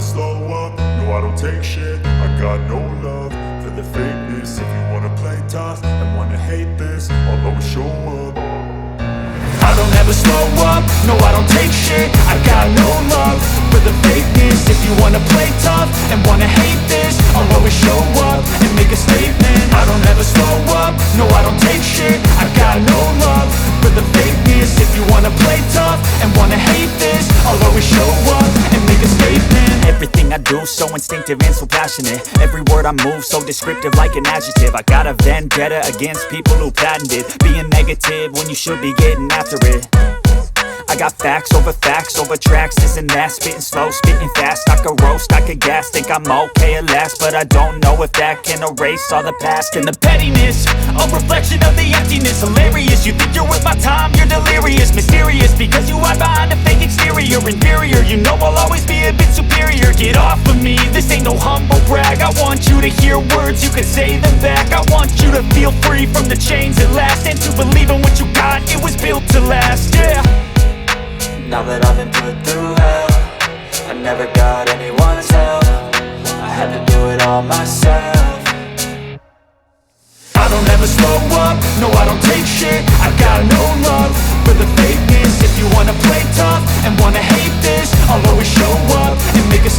slow up, no I don't take shit. I got no love for the fakeness. If you wanna play tough and wanna hate this, I'll always show up. I don't ever slow up, no I don't take shit. I got no love for the fakeness. If you wanna play tough and wanna hate this, I'll always show up and make a statement. I don't ever slow up, no I don't take shit. I got no love for the fakeness. If you wanna play tough and wanna hate this, I'll always show up and make a statement. Everything I do so instinctive and so passionate. Every word I move so descriptive like an adjective. I got a vendetta against people who patented being negative when you should be getting after it. I got facts over tracks, this and that. Spitting slow, spitting fast, I could roast, I could gas. Think I'm okay at last, but I don't know if that can erase all the past. And the pettiness, a reflection of the emptiness. Hilarious, you think you're worth my time, you're delirious. Mysterious, because you hide behind a fake exterior. Inferior, you know I'll always be a bit superior. Get off of me, this ain't no humble brag. I want you to hear words, you can say them back. I want you to feel free from the chains at last, and to believe in what you got, it was built to last, yeah. Now that I've been put through hell, I never got anyone's help. I had to do it all myself. I don't ever slow up, no I don't